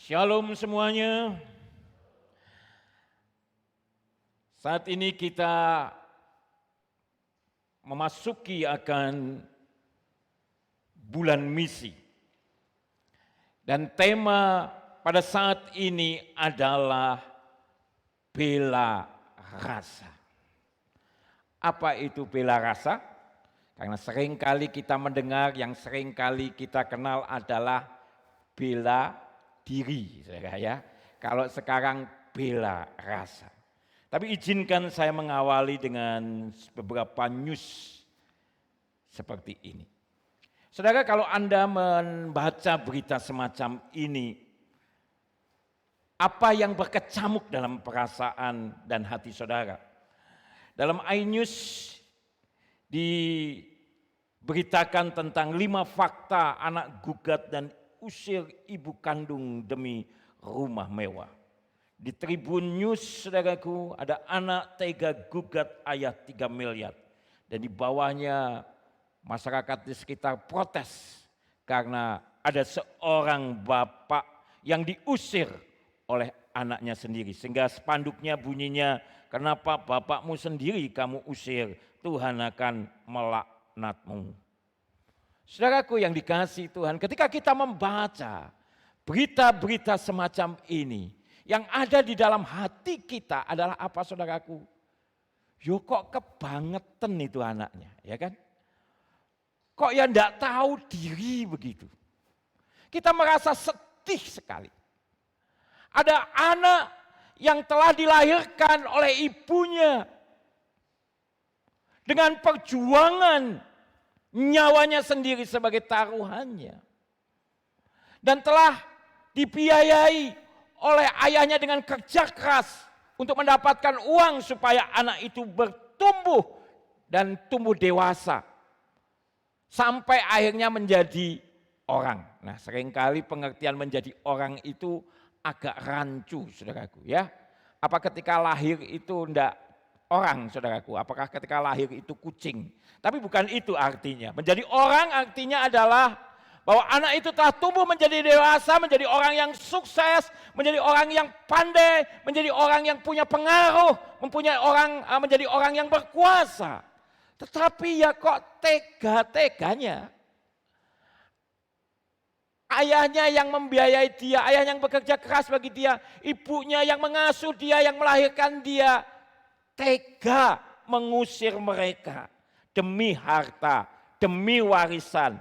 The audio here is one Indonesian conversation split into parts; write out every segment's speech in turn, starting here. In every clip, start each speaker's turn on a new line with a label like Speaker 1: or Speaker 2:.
Speaker 1: Shalom semuanya. Saat ini kita memasuki akan bulan misi. Dan tema pada saat ini adalah bela rasa. Apa itu bela rasa? Karena seringkali kita mendengar, yang seringkali kita kenal adalah bela diri, saudara ya. Kalau sekarang bela rasa. Tapi izinkan saya mengawali dengan beberapa news seperti ini. Saudara, kalau Anda membaca berita semacam ini, apa yang berkecamuk dalam perasaan dan hati saudara? Dalam iNews diberitakan tentang 5 fakta anak gugat dan usir ibu kandung demi rumah mewah. Di Tribun News, saudaraku, ada anak tega gugat ayah 3 miliar. Dan di bawahnya masyarakat di sekitar protes karena ada seorang bapak yang diusir oleh anaknya sendiri. Sehingga spanduknya bunyinya, kenapa bapakmu sendiri kamu usir, Tuhan akan melaknatmu. Saudaraku yang dikasihi Tuhan, ketika kita membaca berita-berita semacam ini, yang ada di dalam hati kita adalah apa saudaraku? Yo kok kebangetan itu anaknya, ya kan? Kok ya enggak tahu diri begitu. Kita merasa sedih sekali. Ada anak yang telah dilahirkan oleh ibunya dengan perjuangan nyawanya sendiri sebagai taruhannya. Dan telah dibiayai oleh ayahnya dengan kerja keras untuk mendapatkan uang supaya anak itu bertumbuh dan tumbuh dewasa. Sampai akhirnya menjadi orang. Nah, seringkali pengertian menjadi orang itu agak rancu, saudaraku ya. Apa ketika lahir itu enggak orang, saudaraku? Apakah ketika lahir itu kucing? Tapi bukan itu artinya. Menjadi orang artinya adalah bahwa anak itu telah tumbuh menjadi dewasa, menjadi orang yang sukses, menjadi orang yang pandai, menjadi orang yang punya pengaruh, menjadi orang yang berkuasa. Tetapi ya kok tega-teganya. Ayahnya yang membiayai dia, ayah yang bekerja keras bagi dia, ibunya yang mengasuh dia, yang melahirkan dia, tega mengusir mereka demi harta, demi warisan.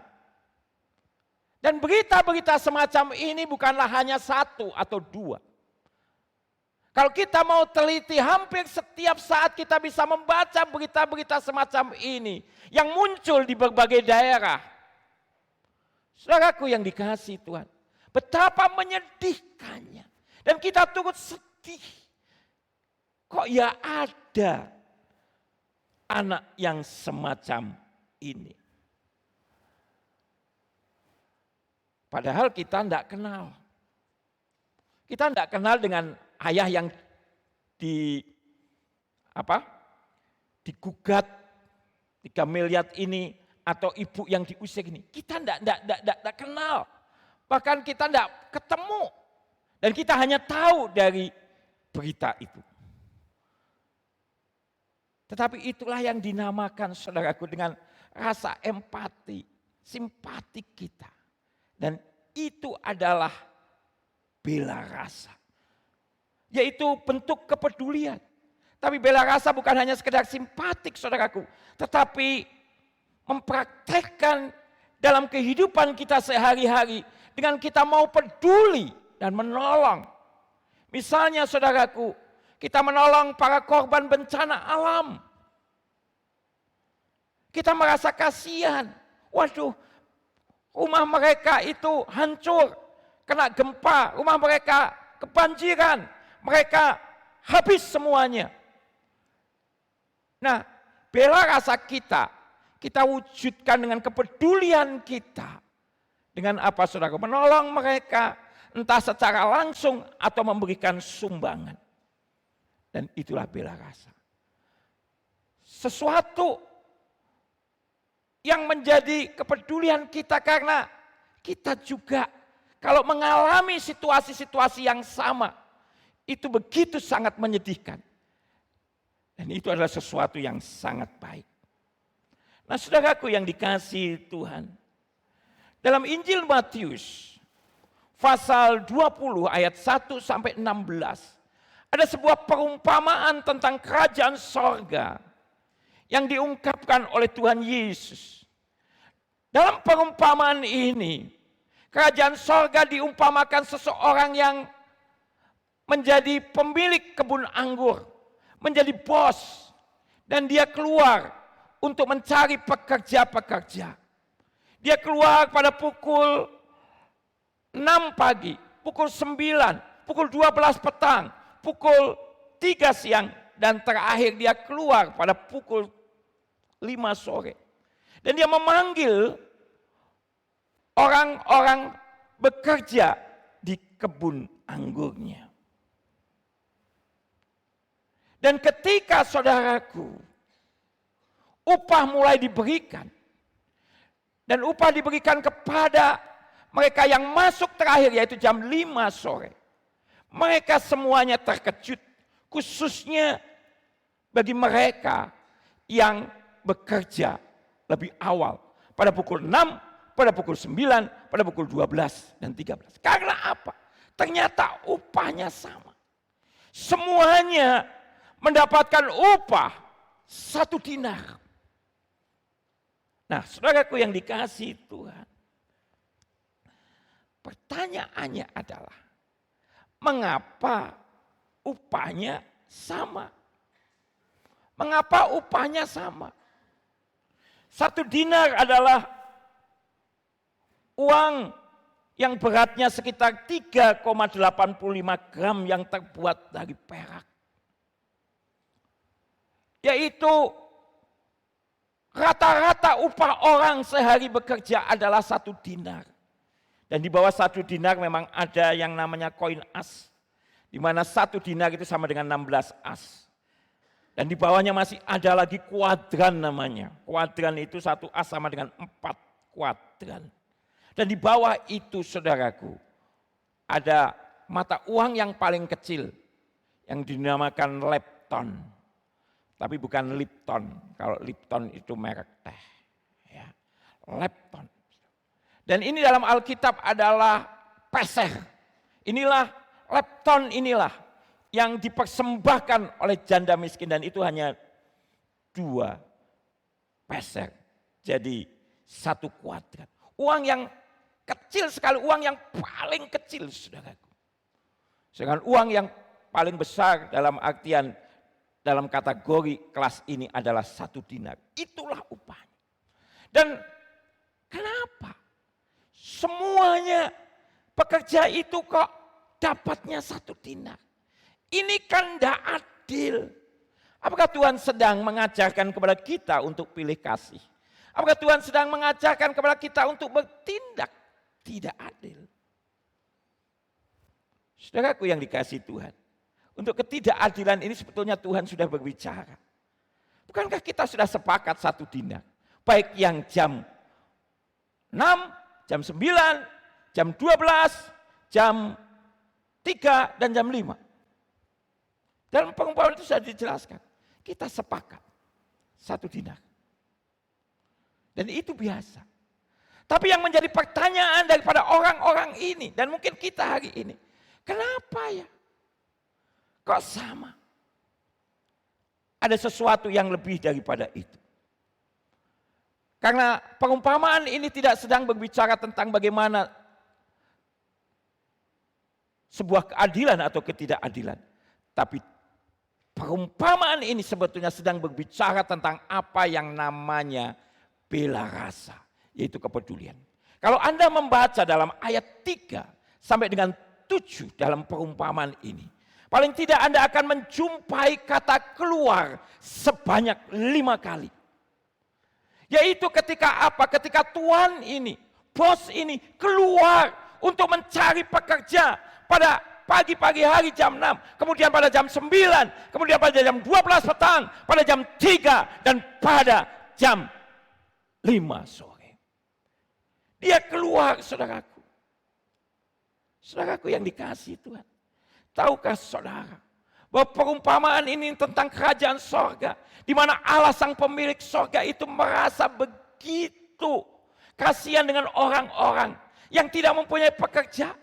Speaker 1: Dan berita-berita semacam ini bukanlah hanya 1 atau 2. Kalau kita mau teliti, hampir setiap saat kita bisa membaca berita-berita semacam ini yang muncul di berbagai daerah. Saudaraku yang dikasihi Tuhan, betapa menyedihkannya. Dan kita turut sedih. Kok ya ada anak yang semacam ini. Padahal kita tidak kenal. Kita tidak kenal dengan ayah yang digugat 3 miliar ini atau ibu yang diusir ini. Kita tidak kenal. Bahkan kita tidak ketemu. Dan kita hanya tahu dari berita itu. Tetapi itulah yang dinamakan saudaraku dengan rasa empati, simpati kita. Dan itu adalah bela rasa. Yaitu bentuk kepedulian. Tapi bela rasa bukan hanya sekedar simpatik saudaraku. Tetapi mempraktekkan dalam kehidupan kita sehari-hari. Dengan kita mau peduli dan menolong. Misalnya saudaraku, kita menolong para korban bencana alam. Kita merasa kasihan. Waduh, rumah mereka itu hancur, kena gempa, rumah mereka kebanjiran, mereka habis semuanya. Nah, bela rasa kita wujudkan dengan kepedulian kita. Dengan apa saudara? Menolong mereka, entah secara langsung atau memberikan sumbangan. Dan itulah bela rasa. Sesuatu yang menjadi kepedulian kita karena kita juga kalau mengalami situasi-situasi yang sama, itu begitu sangat menyedihkan. Dan itu adalah sesuatu yang sangat baik. Nah, saudaraku yang dikasihi Tuhan, dalam Injil Matius, pasal 20 ayat 1 sampai 16, ada sebuah perumpamaan tentang kerajaan sorga yang diungkapkan oleh Tuhan Yesus. Dalam perumpamaan ini, kerajaan sorga diumpamakan seseorang yang menjadi pemilik kebun anggur, menjadi bos, dan dia keluar untuk mencari pekerja-pekerja. Dia keluar pada pukul 6 pagi, pukul 9, pukul 12 petang, pukul 3 siang, dan terakhir dia keluar pada pukul 5 sore. Dan dia memanggil orang-orang bekerja di kebun anggurnya. Dan ketika saudaraku, upah mulai diberikan, dan upah diberikan kepada mereka yang masuk terakhir, yaitu jam 5 sore. Mereka semuanya terkejut, khususnya bagi mereka yang bekerja lebih awal. Pada pukul 6, pada pukul 9, pada pukul 12 dan 13. Karena apa? Ternyata upahnya sama. Semuanya mendapatkan upah 1 dinar. Nah, saudaraku yang dikasihi Tuhan, pertanyaannya adalah, mengapa upahnya sama? Mengapa upahnya sama? 1 dinar adalah uang yang beratnya sekitar 3,85 gram yang terbuat dari perak. Yaitu rata-rata upah orang sehari bekerja adalah 1 dinar. Dan di bawah 1 dinar memang ada yang namanya koin as. Di mana 1 dinar itu sama dengan 16 as. Dan di bawahnya masih ada lagi kuadran namanya. Kuadran itu 1 as sama dengan 4 kuadran. Dan di bawah itu saudaraku, ada mata uang yang paling kecil yang dinamakan lepton. Tapi bukan Lipton. Kalau Lipton itu merek teh. Ya. Lepton. Dan ini dalam Alkitab adalah peser. Inilah lepton inilah yang dipersembahkan oleh janda miskin. Dan itu hanya 2 peser. Jadi 1 kuadrat. Uang yang kecil sekali. Uang yang paling kecil saudaraku. Sedangkan uang yang paling besar dalam artian dalam kategori kelas ini adalah 1 dinar. Itulah upahnya. Dan kenapa? Semuanya pekerja itu kok dapatnya 1 dinar. Ini kan tidak adil. Apakah Tuhan sedang mengajarkan kepada kita untuk pilih kasih? Apakah Tuhan sedang mengajarkan kepada kita untuk bertindak tidak adil? Saudaraku yang dikasihi Tuhan. Untuk ketidakadilan ini sebetulnya Tuhan sudah berbicara. Bukankah kita sudah sepakat 1 dinar? Baik yang jam 6, jam 9, jam 12, jam 3, dan jam 5. Dalam perumpamaan itu sudah dijelaskan. Kita sepakat 1 dinar. Dan itu biasa. Tapi yang menjadi pertanyaan daripada orang-orang ini, dan mungkin kita hari ini, kenapa ya? Kok sama? Ada sesuatu yang lebih daripada itu. Karena perumpamaan ini tidak sedang berbicara tentang bagaimana sebuah keadilan atau ketidakadilan. Tapi perumpamaan ini sebetulnya sedang berbicara tentang apa yang namanya bela rasa, yaitu kepedulian. Kalau Anda membaca dalam ayat 3 sampai dengan 7 dalam perumpamaan ini, paling tidak Anda akan menjumpai kata keluar sebanyak 5 kali. Yaitu ketika apa? Ketika tuan ini, bos ini keluar untuk mencari pekerja pada pagi-pagi hari jam 6. Kemudian pada jam 9. Kemudian pada jam 12 petang. Pada jam 3 dan pada jam 5 sore. Dia keluar saudaraku. Saudaraku yang dikasihi Tuhan. Tahukah saudara bahwa perumpamaan ini tentang kerajaan sorga, di mana Allah sang pemilik sorga itu merasa begitu kasihan dengan orang-orang yang tidak mempunyai pekerjaan.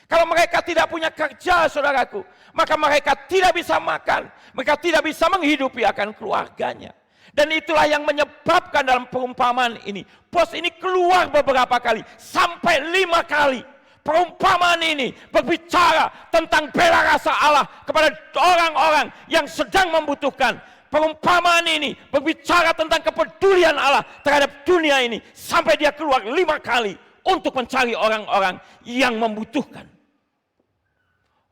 Speaker 1: Kalau mereka tidak punya kerja, saudaraku, maka mereka tidak bisa makan, mereka tidak bisa menghidupi akan keluarganya. Dan itulah yang menyebabkan dalam perumpamaan ini, bos ini keluar beberapa kali, sampai 5 kali. Perumpamaan ini berbicara tentang bela rasa Allah kepada orang-orang yang sedang membutuhkan. Perumpamaan ini berbicara tentang kepedulian Allah terhadap dunia ini. Sampai dia keluar 5 kali untuk mencari orang-orang yang membutuhkan.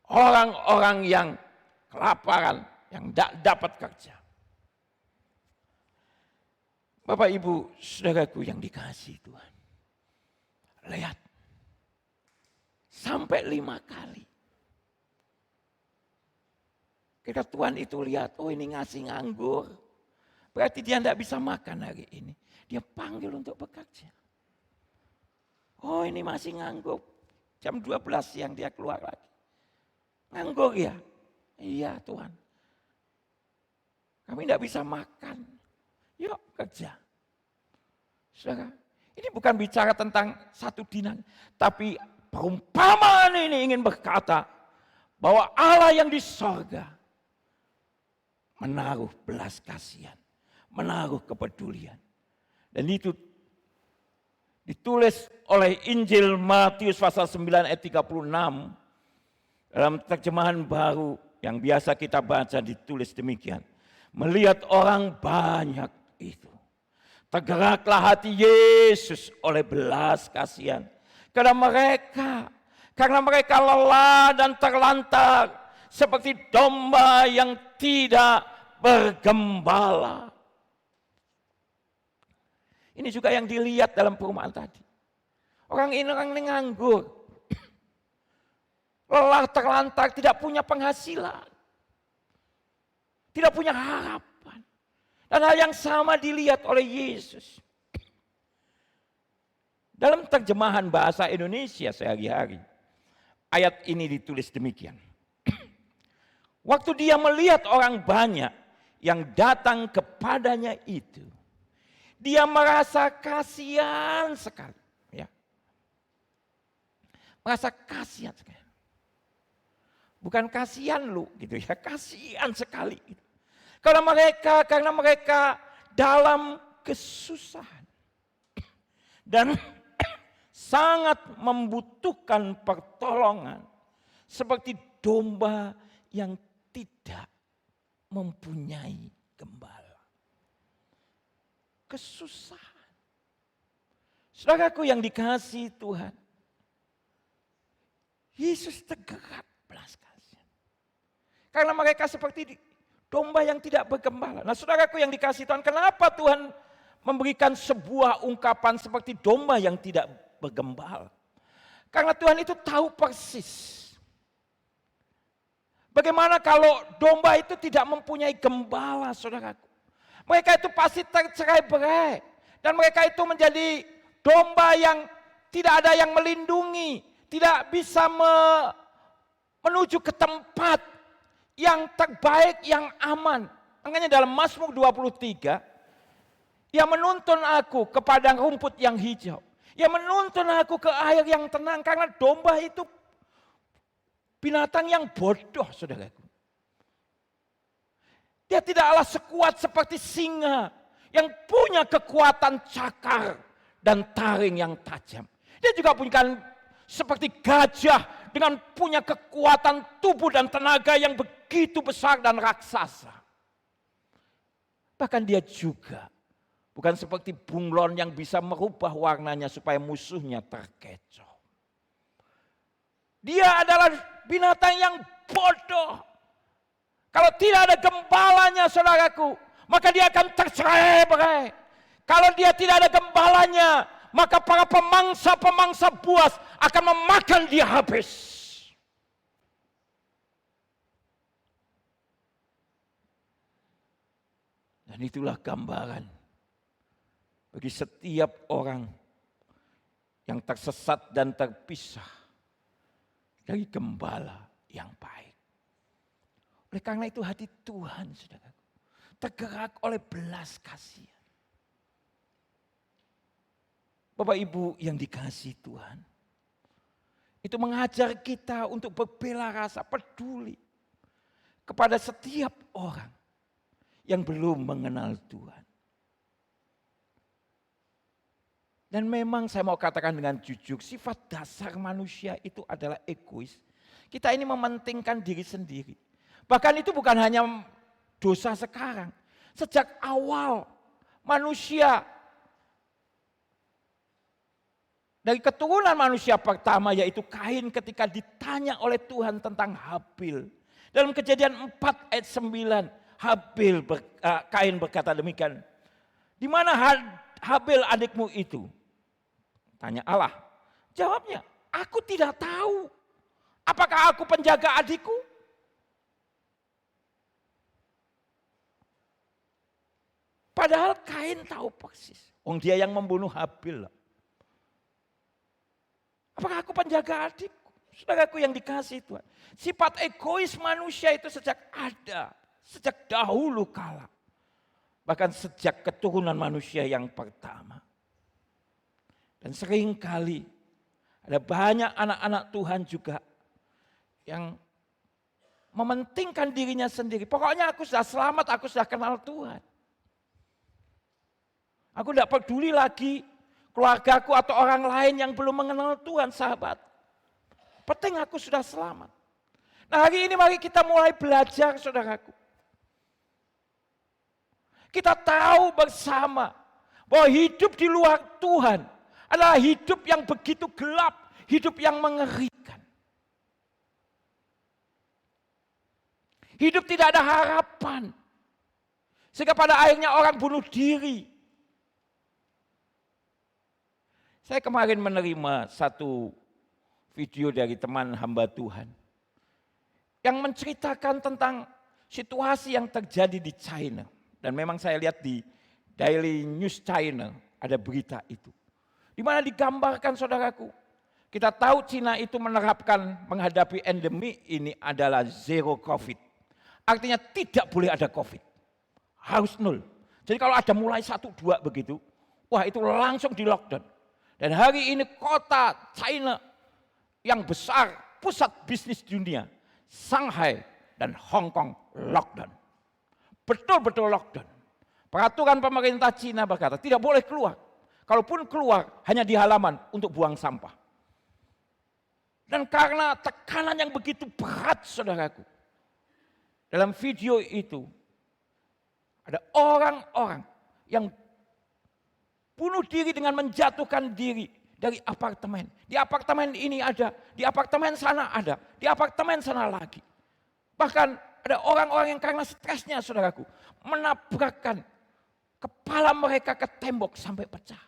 Speaker 1: Orang-orang yang kelaparan, yang tidak dapat kerja. Bapak, Ibu, saudaraku yang dikasihi Tuhan. Lihat. Sampai 5 kali. Ketika Tuhan itu lihat, oh ini ngasih nganggur. Berarti dia tidak bisa makan hari ini. Dia panggil untuk bekerja. Oh ini masih nganggur. Jam 12 siang dia keluar lagi. Nganggur ya? Iya Tuhan. Kami tidak bisa makan. Yuk kerja. Saudara, ini bukan bicara tentang satu dinar. Tapi perumpamaan ini ingin berkata bahwa Allah yang di sorga menaruh belas kasihan, menaruh kepedulian. Dan itu ditulis oleh Injil Matius pasal 9 ayat 36 dalam terjemahan baru yang biasa kita baca ditulis demikian. Melihat orang banyak itu, tergeraklah hati Yesus oleh belas kasihan. Karena mereka lelah dan terlantar seperti domba yang tidak bergembala. Ini juga yang dilihat dalam perumpamaan tadi. Orang ini nganggur. Lelah terlantar, tidak punya penghasilan. Tidak punya harapan. Dan hal yang sama dilihat oleh Yesus. Dalam terjemahan bahasa Indonesia sehari-hari, ayat ini ditulis demikian. Waktu dia melihat orang banyak yang datang kepadanya itu, dia merasa kasihan sekali. Ya. Merasa kasihan sekali. Bukan kasihan lu gitu ya, kasihan sekali. Gitu. Karena mereka dalam kesusahan. Dan sangat membutuhkan pertolongan seperti domba yang tidak mempunyai gembala. Kesusahan. Saudaraku yang dikasihi Tuhan, Yesus tergerak belas kasihan. Karena mereka seperti domba yang tidak bergembala. Nah saudaraku yang dikasihi Tuhan, kenapa Tuhan memberikan sebuah ungkapan seperti domba yang tidak bergembala? Karena Tuhan itu tahu persis bagaimana kalau domba itu tidak mempunyai gembala, saudaraku. Mereka itu pasti tercerai-berai. Dan mereka itu menjadi domba yang tidak ada yang melindungi. Tidak bisa menuju ke tempat yang terbaik, yang aman. Makanya dalam Mazmur 23, ia menuntun aku ke padang rumput yang hijau. Ia menuntun aku ke air yang tenang. Karena domba itu binatang yang bodoh, saudaraku. Dia tidaklah sekuat seperti singa yang punya kekuatan cakar dan taring yang tajam. Dia juga bukan seperti gajah dengan punya kekuatan tubuh dan tenaga yang begitu besar dan raksasa. Bahkan dia juga bukan seperti bunglon yang bisa merubah warnanya supaya musuhnya terkecoh. Dia adalah binatang yang bodoh. Kalau tidak ada gembalanya, saudaraku, maka dia akan tercerai-berai. Kalau dia tidak ada gembalanya, maka para pemangsa-pemangsa buas akan memakan dia habis. Dan itulah gambaran bagi setiap orang yang tersesat dan terpisah dari gembala yang baik. Oleh karena itu hati Tuhan, saudaraku, tergerak oleh belas kasihan. Bapak Ibu yang dikasihi Tuhan, itu mengajar kita untuk berbela rasa peduli kepada setiap orang yang belum mengenal Tuhan. Dan memang saya mau katakan dengan jujur, sifat dasar manusia itu adalah egois. Kita ini mementingkan diri sendiri. Bahkan itu bukan hanya dosa sekarang. Sejak awal manusia, dari keturunan manusia pertama yaitu Kain, ketika ditanya oleh Tuhan tentang Habil. Dalam Kejadian 4 ayat 9, Kain berkata demikian. Di mana Habil adikmu itu? Tanya Allah. Jawabnya, aku tidak tahu. Apakah aku penjaga adikku? Padahal Kain tahu persis. Dia yang membunuh Habil. Apakah aku penjaga adikku? Saudaraku yang dikasihi Tuhan. Sifat egois manusia itu sejak dahulu kala. Bahkan sejak keturunan manusia yang pertama. Dan seringkali ada banyak anak-anak Tuhan juga yang mementingkan dirinya sendiri. Pokoknya aku sudah selamat, aku sudah kenal Tuhan. Aku tidak peduli lagi keluargaku atau orang lain yang belum mengenal Tuhan, sahabat. Penting aku sudah selamat. Nah, hari ini mari kita mulai belajar, saudaraku. Kita tahu bersama bahwa hidup di luar Tuhan adalah hidup yang begitu gelap, hidup yang mengerikan. Hidup tidak ada harapan. Sehingga pada akhirnya orang bunuh diri. Saya kemarin menerima satu video dari teman hamba Tuhan yang menceritakan tentang situasi yang terjadi di China. Dan memang saya lihat di Daily News China ada berita itu. Di mana digambarkan, saudaraku, kita tahu Cina itu menerapkan menghadapi endemi ini adalah zero COVID. Artinya tidak boleh ada COVID. Harus nol. Jadi kalau ada mulai 1, 2 begitu, wah itu langsung di lockdown. Dan hari ini kota China yang besar, pusat bisnis dunia, Shanghai dan Hong Kong lockdown. Betul-betul lockdown. Peraturan pemerintah Cina berkata tidak boleh keluar. Kalaupun keluar hanya di halaman untuk buang sampah. Dan karena tekanan yang begitu berat, saudaraku, dalam video itu ada orang-orang yang bunuh diri dengan menjatuhkan diri dari apartemen. Di apartemen ini ada, di apartemen sana ada, di apartemen sana lagi. Bahkan ada orang-orang yang karena stresnya, saudaraku, menabrakkan kepala mereka ke tembok sampai pecah.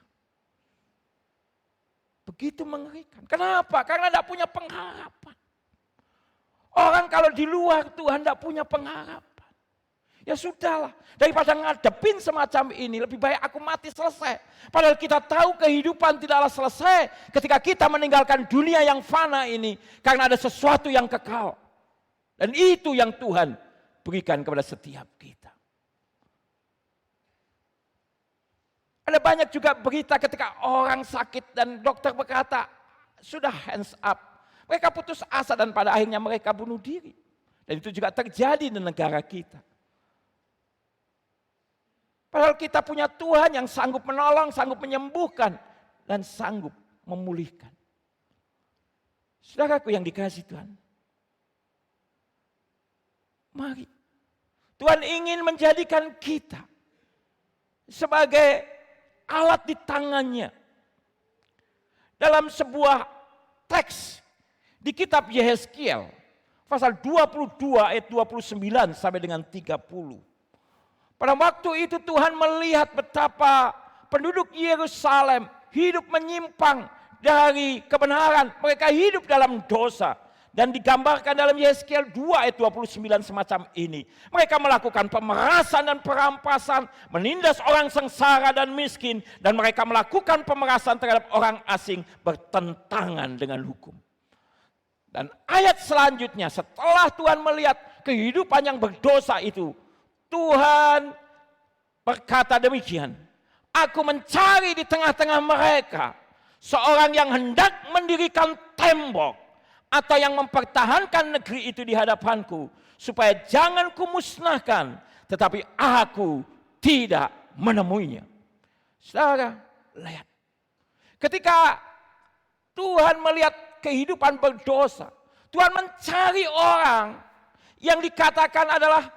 Speaker 1: Begitu mengerikan. Kenapa? Karena tidak punya pengharapan. Orang kalau di luar Tuhan tidak punya pengharapan. Ya sudahlah, daripada ngadepin semacam ini, lebih baik aku mati selesai. Padahal kita tahu kehidupan tidaklah selesai ketika kita meninggalkan dunia yang fana ini. Karena ada sesuatu yang kekal. Dan itu yang Tuhan berikan kepada setiap kita. Ada banyak juga berita ketika orang sakit dan dokter berkata, sudah hands up. Mereka putus asa dan pada akhirnya mereka bunuh diri. Dan itu juga terjadi di negara kita. Padahal kita punya Tuhan yang sanggup menolong, sanggup menyembuhkan, dan sanggup memulihkan. Saudaraku yang dikasihi Tuhan. Mari. Tuhan ingin menjadikan kita sebagai alat di tangannya. Dalam sebuah teks di kitab Yehezkiel, pasal 22 ayat 29 sampai dengan 30. Pada waktu itu Tuhan melihat betapa penduduk Yerusalem hidup menyimpang dari kebenaran. Mereka hidup dalam dosa. Dan digambarkan dalam Yehezkiel 2 ayat 29 semacam ini. Mereka melakukan pemerasan dan perampasan, menindas orang sengsara dan miskin. Dan mereka melakukan pemerasan terhadap orang asing bertentangan dengan hukum. Dan ayat selanjutnya setelah Tuhan melihat kehidupan yang berdosa itu, Tuhan berkata demikian, aku mencari di tengah-tengah mereka seorang yang hendak mendirikan tembok atau yang mempertahankan negeri itu di hadapanku, supaya jangan kumusnahkan, tetapi aku tidak menemuinya. Saudara, lihat. Ketika Tuhan melihat kehidupan berdosa, Tuhan mencari orang yang dikatakan adalah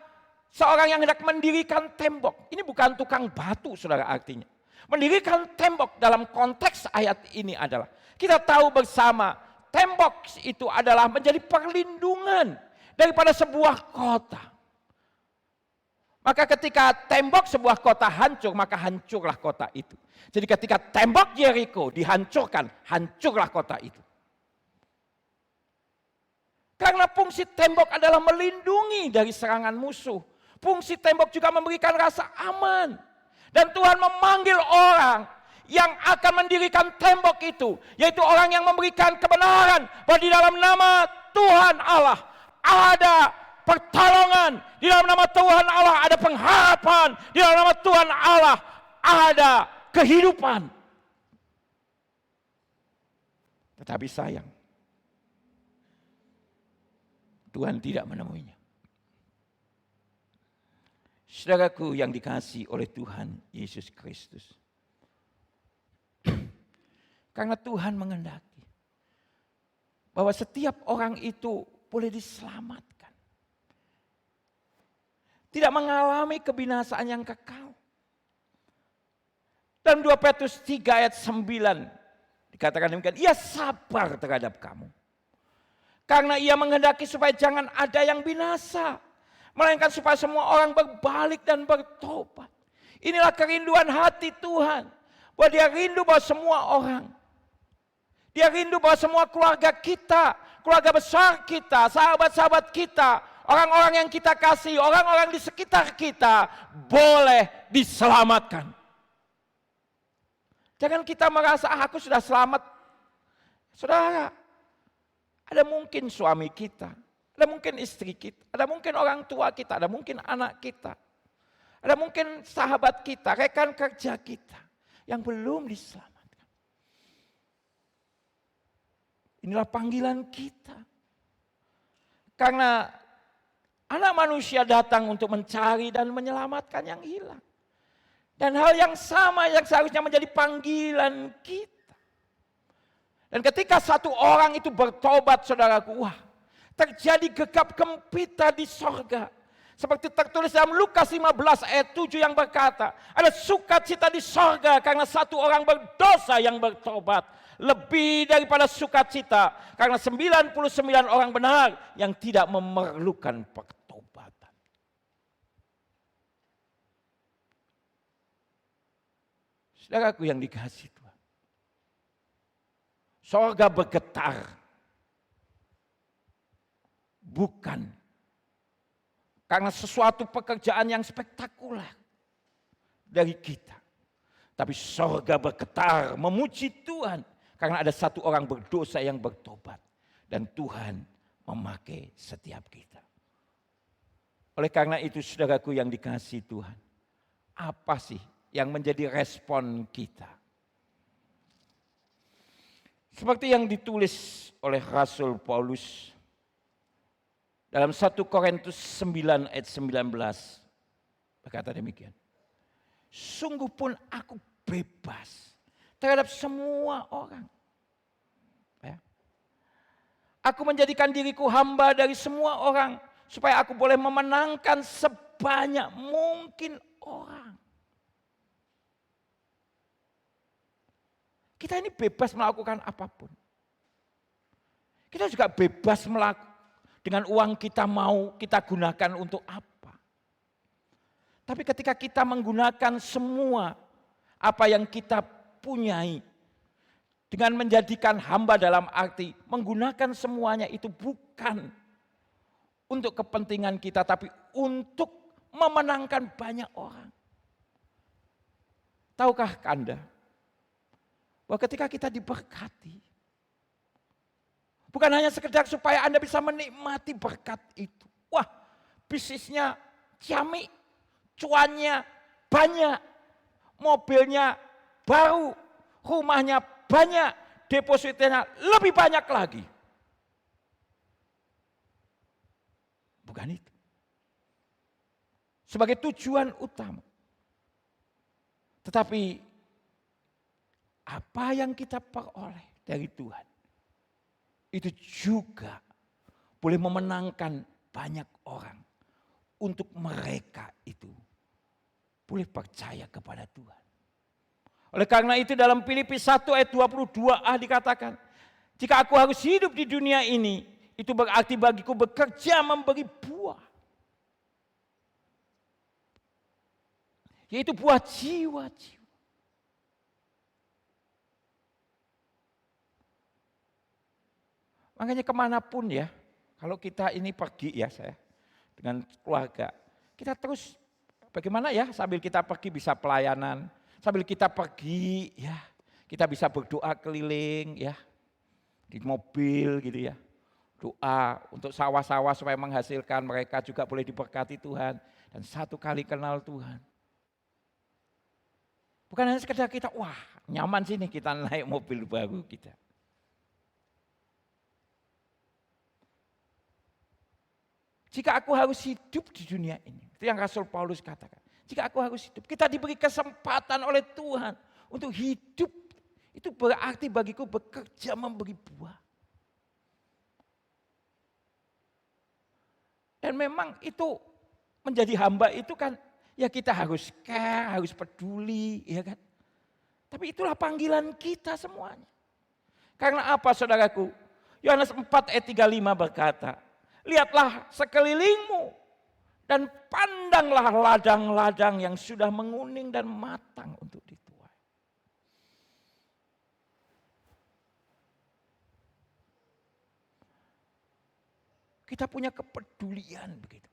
Speaker 1: seorang yang hendak mendirikan tembok. Ini bukan tukang batu, saudara, artinya. Mendirikan tembok dalam konteks ayat ini adalah, kita tahu bersama, tembok itu adalah menjadi perlindungan daripada sebuah kota. Maka ketika tembok sebuah kota hancur, maka hancurlah kota itu. Jadi ketika tembok Yeriko dihancurkan, hancurlah kota itu. Karena fungsi tembok adalah melindungi dari serangan musuh. Fungsi tembok juga memberikan rasa aman. Dan Tuhan memanggil orang yang akan mendirikan tembok itu, yaitu orang yang memberikan kebenaran bahwa di dalam nama Tuhan Allah ada pertolongan, di dalam nama Tuhan Allah ada pengharapan, di dalam nama Tuhan Allah ada kehidupan. Tetapi sayang, Tuhan tidak menemuinya. Saudaraku yang dikasihi oleh Tuhan Yesus Kristus. Karena Tuhan menghendaki bahwa setiap orang itu boleh diselamatkan. Tidak mengalami kebinasaan yang kekal. Dalam 2 Petrus 3 ayat 9 dikatakan demikian, ia sabar terhadap kamu. Karena ia menghendaki supaya jangan ada yang binasa, melainkan supaya semua orang berbalik dan bertobat. Inilah kerinduan hati Tuhan. Bahwa dia rindu bahwa semua orang. Dia rindu bahwa semua keluarga kita, keluarga besar kita, sahabat-sahabat kita, orang-orang yang kita kasih, orang-orang di sekitar kita boleh diselamatkan. Jangan kita merasa, aku sudah selamat. Saudara, ada mungkin suami kita, ada mungkin istri kita, ada mungkin orang tua kita, ada mungkin anak kita, ada mungkin sahabat kita, rekan kerja kita yang belum diselamatkan. Inilah panggilan kita. Karena anak manusia datang untuk mencari dan menyelamatkan yang hilang. Dan hal yang sama yang seharusnya menjadi panggilan kita. Dan ketika satu orang itu bertobat, saudaraku, wah, terjadi gegap gempita di sorga. Seperti tertulis dalam Lukas 15 ayat 7 yang berkata, ada sukacita di sorga karena satu orang berdosa yang bertobat. Lebih daripada sukacita karena 99 orang benar yang tidak memerlukan pertobatan. Saudaraku yang dikasihi Tuhan, sorga bergetar bukan karena sesuatu pekerjaan yang spektakuler dari kita. Tapi sorga bergetar memuji Tuhan karena ada satu orang berdosa yang bertobat. Dan Tuhan memakai setiap kita. Oleh karena itu saudaraku yang dikasihi Tuhan, apa sih yang menjadi respon kita? Seperti yang ditulis oleh Rasul Paulus dalam 1 Korintus 9 ayat 19 berkata demikian. Sungguh pun aku bebas terhadap semua orang. Ya. Aku menjadikan diriku hamba dari semua orang supaya aku boleh memenangkan sebanyak mungkin orang. Kita ini bebas melakukan apapun. Kita juga bebas melakukan dengan uang kita mau kita gunakan untuk apa. Tapi ketika kita menggunakan semua apa yang kita punyai dengan menjadikan hamba dalam arti menggunakan semuanya itu bukan untuk kepentingan kita tapi untuk memenangkan banyak orang. Tahukah Anda bahwa ketika kita diberkati, Bukan hanya sekedar supaya Anda bisa menikmati berkat itu. Wah, bisnisnya ciamik, cuannya banyak, mobilnya baru, rumahnya banyak, depositnya lebih banyak lagi. Bukan itu. Sebagai tujuan utama. Tetapi apa yang kita peroleh dari Tuhan, itu juga boleh memenangkan banyak orang. Untuk mereka itu boleh percaya kepada Tuhan. Oleh karena itu dalam Filipi 1 ayat 22a dikatakan, jika aku harus hidup di dunia ini, itu berarti bagiku bekerja memberi buah. Yaitu buah jiwa-jiwa. Makanya kemanapun ya, kalau kita ini pergi ya saya, dengan keluarga, kita terus bagaimana ya sambil kita pergi bisa pelayanan, sambil kita pergi ya kita bisa berdoa keliling ya di mobil gitu ya, doa untuk sawah-sawah supaya menghasilkan, mereka juga boleh diberkati Tuhan dan satu kali kenal Tuhan. Bukan hanya sekedar kita, wah nyaman sini kita naik mobil baru kita. Jika aku harus hidup di dunia ini, itu yang Rasul Paulus katakan. Jika aku harus hidup, kita diberi kesempatan oleh Tuhan untuk hidup. Itu berarti bagiku bekerja memberi buah. Dan memang itu menjadi hamba itu kan, ya kita harus care, harus peduli, ya kan. Tapi itulah panggilan kita semuanya. Karena apa saudaraku? Yohanes 4 ayat 35 berkata, lihatlah sekelilingmu dan pandanglah ladang-ladang yang sudah menguning dan matang untuk dituai. Kita punya kepedulian begitu.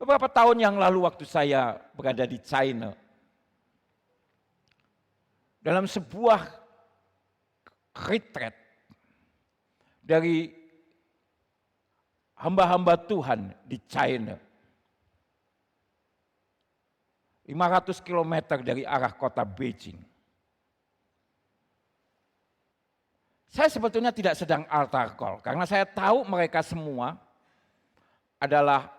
Speaker 1: Beberapa tahun yang lalu waktu saya berada di China, dalam sebuah retreat dari hamba-hamba Tuhan di China. 500 km dari arah kota Beijing. Saya sebetulnya tidak sedang altar call karena saya tahu mereka semua adalah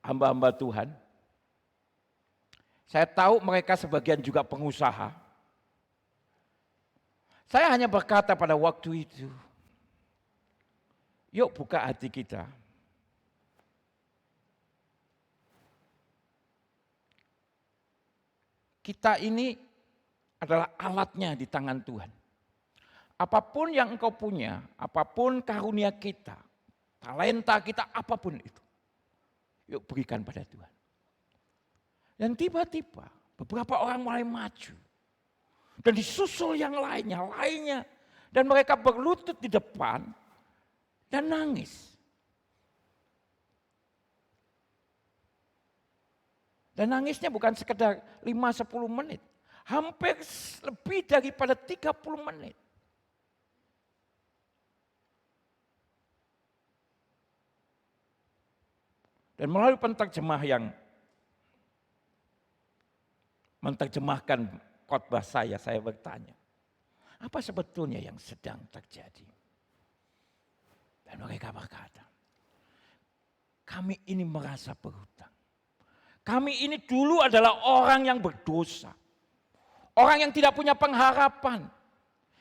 Speaker 1: hamba-hamba Tuhan. Saya tahu mereka sebagian juga pengusaha. Saya hanya berkata pada waktu itu, yuk buka hati kita. Kita ini adalah alatnya di tangan Tuhan. Apapun yang engkau punya, apapun karunia kita, talenta kita, apapun itu, yuk berikan pada Tuhan. Dan tiba-tiba beberapa orang mulai maju. Dan disusul yang lainnya. Dan mereka berlutut di depan dan nangis. Dan nangisnya bukan sekedar 5-10 menit. Hampir lebih daripada 30 menit. Dan melalui penterjemah yang menerjemahkan khotbah saya bertanya, apa sebetulnya yang sedang terjadi? Dan mereka berkata, kami ini merasa berhutang. Kami ini dulu adalah orang yang berdosa. Orang yang tidak punya pengharapan.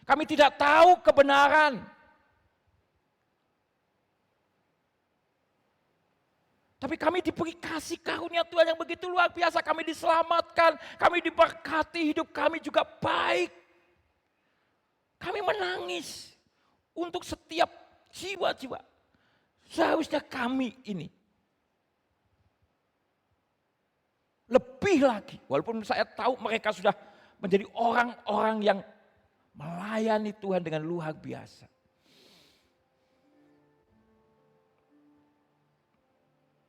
Speaker 1: Kami tidak tahu kebenaran. Tapi kami diberi kasih karunia Tuhan yang begitu luar biasa. Kami diselamatkan, kami diberkati, hidup kami juga baik. Kami menangis untuk setiap jiwa-jiwa. Seharusnya kami ini lebih lagi. Walaupun saya tahu mereka sudah menjadi orang-orang yang melayani Tuhan dengan luar biasa.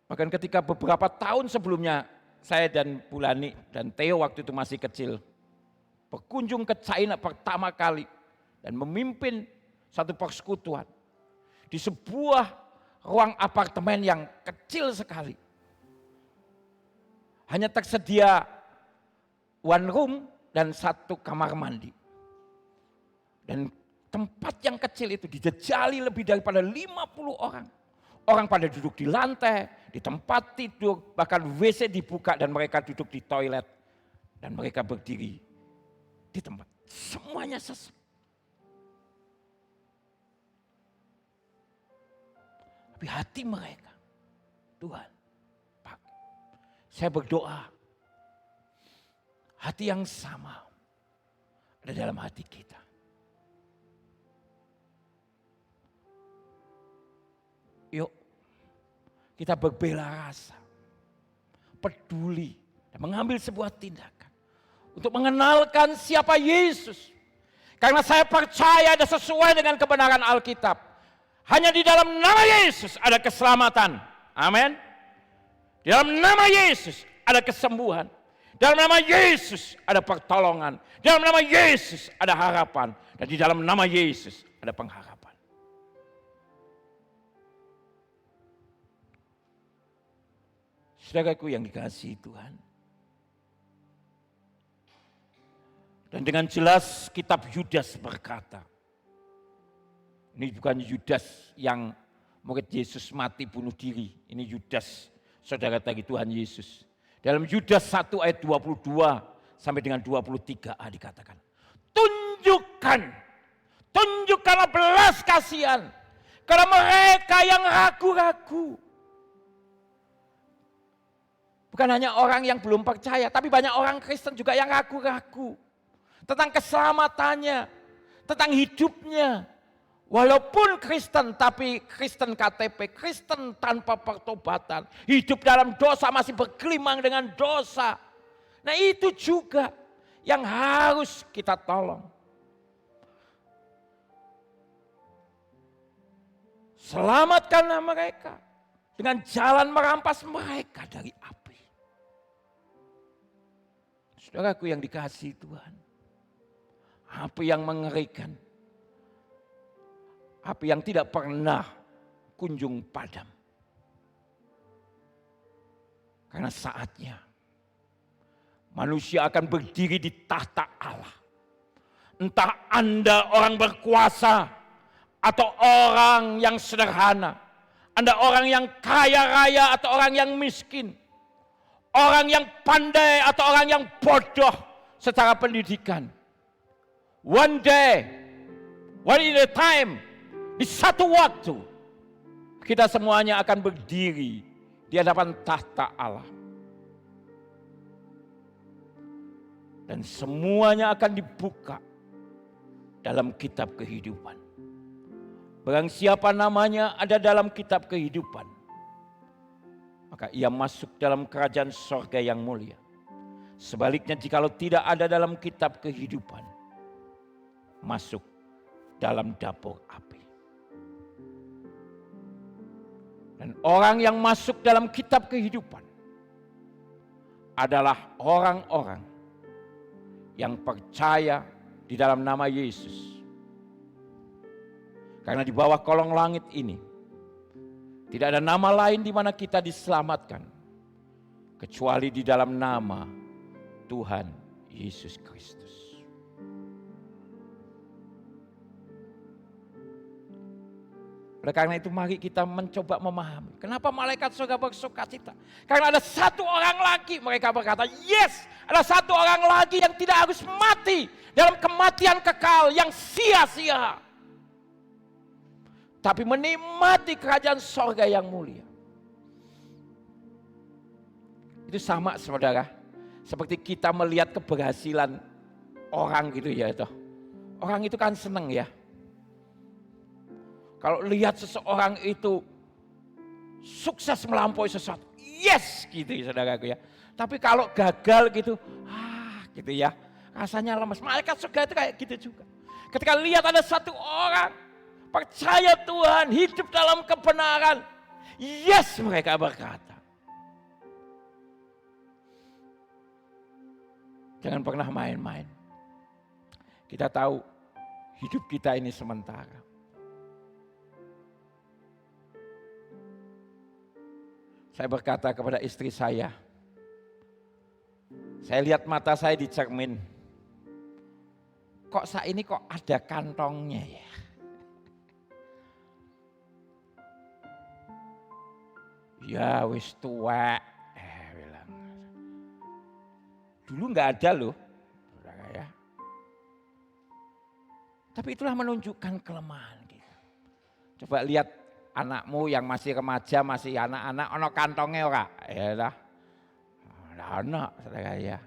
Speaker 1: Bahkan ketika beberapa tahun sebelumnya saya dan Bulani dan Theo waktu itu masih kecil berkunjung ke China pertama kali dan memimpin satu persekutuan. Di sebuah ruang apartemen yang kecil sekali. Hanya tersedia one room dan satu kamar mandi. Dan tempat yang kecil itu dijajali lebih daripada 50 orang. Orang pada duduk di lantai, di tempat tidur, bahkan WC dibuka dan mereka duduk di toilet. Dan mereka berdiri di tempat. Semuanya sesak. Tapi hati mereka, Tuhan, Pak, saya berdoa, hati yang sama ada dalam hati kita. Yuk, kita berbela rasa, peduli, dan mengambil sebuah tindakan untuk mengenalkan siapa Yesus. Karena saya percaya ada sesuai dengan kebenaran Alkitab. Hanya di dalam nama Yesus ada keselamatan. Amin. Di dalam nama Yesus ada kesembuhan. Di dalam nama Yesus ada pertolongan. Di dalam nama Yesus ada harapan. Dan di dalam nama Yesus ada pengharapan. Saudaraku yang dikasihi Tuhan. Dan dengan jelas kitab Yudas berkata, ini bukan Yudas yang murid Yesus mati bunuh diri. Ini Yudas, saudara dari Tuhan Yesus. Dalam Yudas 1 ayat 22 sampai dengan 23a dikatakan, tunjukkanlah belas kasihan kepada mereka yang ragu-ragu. Bukan hanya orang yang belum percaya, tapi banyak orang Kristen juga yang ragu-ragu tentang keselamatannya, tentang hidupnya. Walaupun Kristen, tapi Kristen KTP, Kristen tanpa pertobatan. Hidup dalam dosa, masih bergelimang dengan dosa. Nah itu juga yang harus kita tolong. Selamatkanlah mereka dengan jalan merampas mereka dari api. Saudaraku yang dikasihi Tuhan, api yang mengerikan. Api yang tidak pernah kunjung padam. Karena saatnya manusia akan berdiri di tahta Allah. Entah Anda orang berkuasa atau orang yang sederhana. Anda orang yang kaya raya atau orang yang miskin. Orang yang pandai atau orang yang bodoh secara pendidikan. One day, one in a time, di satu waktu, kita semuanya akan berdiri di hadapan tahta Allah. Dan semuanya akan dibuka dalam kitab kehidupan. Barang siapa namanya ada dalam kitab kehidupan, maka ia masuk dalam kerajaan sorga yang mulia. Sebaliknya jikalau tidak ada dalam kitab kehidupan, masuk dalam dapur api. Dan orang yang masuk dalam kitab kehidupan adalah orang-orang yang percaya di dalam nama Yesus. Karena di bawah kolong langit ini tidak ada nama lain di mana kita diselamatkan kecuali di dalam nama Tuhan Yesus Kristus. Oleh karena itu mari kita mencoba memahami kenapa malaikat surga bersukacita. Karena ada satu orang lagi, mereka berkata, yes, ada satu orang lagi yang tidak harus mati dalam kematian kekal yang sia-sia. Tapi menikmati kerajaan surga yang mulia. Itu sama saudara, seperti kita melihat keberhasilan orang gitu ya. Orang itu kan seneng ya. Kalau lihat seseorang itu sukses melampaui sesuatu, yes gitu ya saudaraku ya. Tapi kalau gagal gitu, gitu ya, rasanya lemas. Malaikat surga itu kayak gitu juga. Ketika lihat ada satu orang percaya Tuhan, hidup dalam kebenaran, yes mereka berkata. Jangan pernah main-main. Kita tahu hidup kita ini sementara. Saya berkata kepada istri saya lihat mata saya di cermin, kok saat ini kok ada kantongnya ya? Ya wis tua, bilang. Dulu nggak ada loh, ya. Tapi itulah menunjukkan kelemahan kita. Coba lihat anakmu yang masih remaja, masih anak-anak, ono kantongnya ora? Ya lah, anak, saudara ya.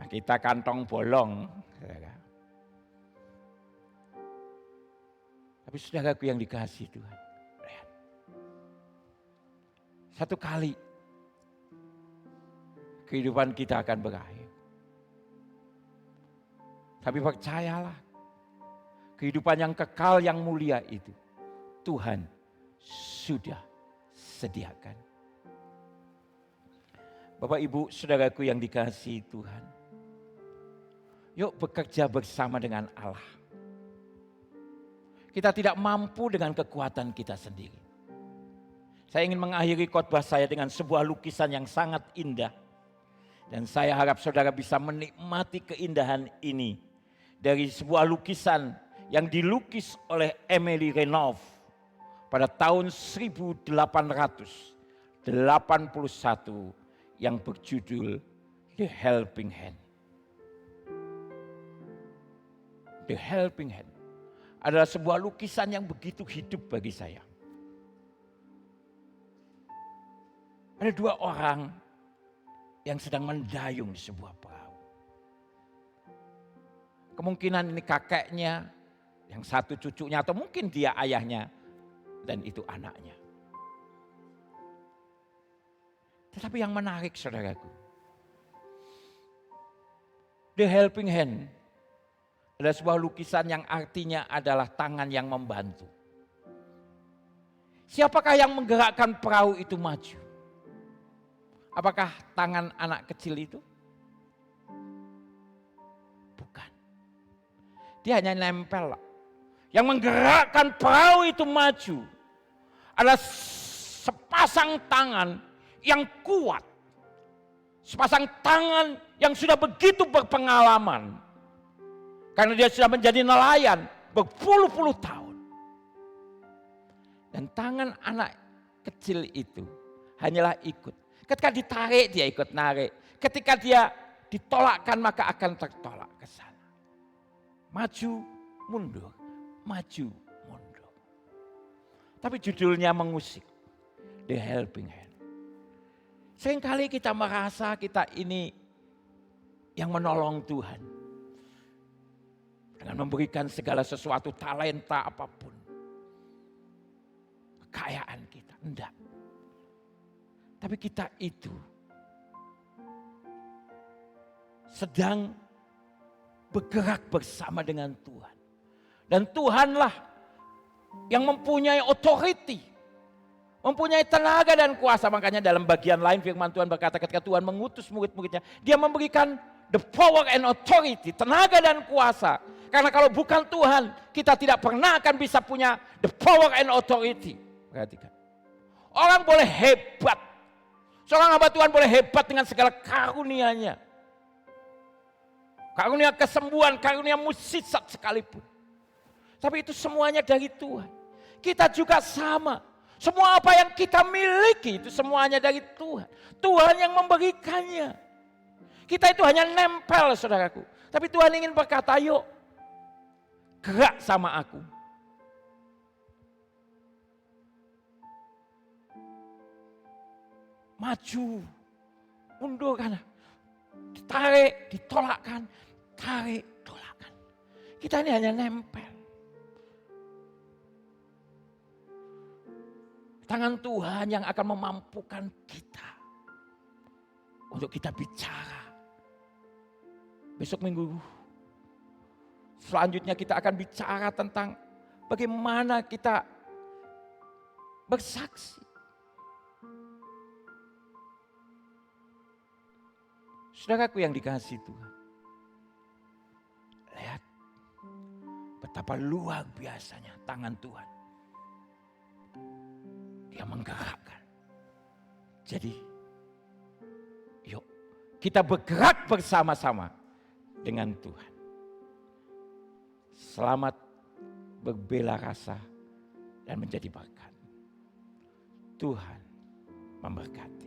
Speaker 1: Nah kita kantong bolong, saudara. Tapi saudaraku yang dikasihi Tuhan, lihat. Satu kali kehidupan kita akan berakhir. Tapi percayalah, kehidupan yang kekal, yang mulia itu Tuhan sudah sediakan. Bapak Ibu saudaraku yang dikasihi Tuhan, yuk bekerja bersama dengan Allah. Kita tidak mampu dengan kekuatan kita sendiri. Saya ingin mengakhiri khotbah saya dengan sebuah lukisan yang sangat indah. Dan saya harap saudara bisa menikmati keindahan ini dari sebuah lukisan yang dilukis oleh Emily Renouf pada tahun 1881 yang berjudul The Helping Hand. The Helping Hand adalah sebuah lukisan yang begitu hidup bagi saya. Ada dua orang yang sedang mendayung di sebuah perahu. Kemungkinan ini kakeknya, yang satu cucunya, atau mungkin dia ayahnya, dan itu anaknya. Tetapi yang menarik saudaraku, The Helping Hand adalah sebuah lukisan yang artinya adalah tangan yang membantu. Siapakah yang menggerakkan perahu itu maju? Apakah tangan anak kecil itu? Bukan. Dia hanya nempel. Yang menggerakkan perahu itu maju adalah sepasang tangan yang kuat. Sepasang tangan yang sudah begitu berpengalaman. Karena dia sudah menjadi nelayan berpuluh-puluh tahun. Dan tangan anak kecil itu hanyalah ikut. Ketika ditarik dia ikut narik. Ketika dia ditolakkan maka akan tertolak ke sana. Maju, mundur, maju, mundur. Tapi judulnya mengusik. The Helping Hand. Seringkali kita merasa kita ini yang menolong Tuhan. Dengan memberikan segala sesuatu, talenta apapun. Kekayaan kita, enggak. Tapi kita itu sedang bergerak bersama dengan Tuhan. Dan Tuhanlah yang mempunyai authority, mempunyai tenaga dan kuasa. Makanya dalam bagian lain firman Tuhan berkata ketika Tuhan mengutus murid-muridnya, dia memberikan the power and authority, tenaga dan kuasa. Karena kalau bukan Tuhan, kita tidak pernah akan bisa punya the power and authority. Perhatikan. Orang boleh hebat. Seorang hamba Tuhan boleh hebat dengan segala karunia-Nya. Karunia kesembuhan, karunia mukjizat sekalipun. Tapi itu semuanya dari Tuhan. Kita juga sama. Semua apa yang kita miliki itu semuanya dari Tuhan. Tuhan yang memberikannya. Kita itu hanya nempel saudaraku. Tapi Tuhan ingin berkata, yuk gerak sama aku. Maju, mundur kan, ditarik, ditolakkan, tarik, tolakkan. Kita ini hanya nempel. Tangan Tuhan yang akan memampukan kita untuk kita bicara. Besok minggu selanjutnya kita akan bicara tentang bagaimana kita bersaksi. Saudaraku yang dikasihi Tuhan, lihat betapa luar biasanya tangan Tuhan. Dia menggerakkan. Jadi, yuk kita bergerak bersama-sama dengan Tuhan. Selamat berbela rasa dan menjadi berkat. Tuhan memberkati.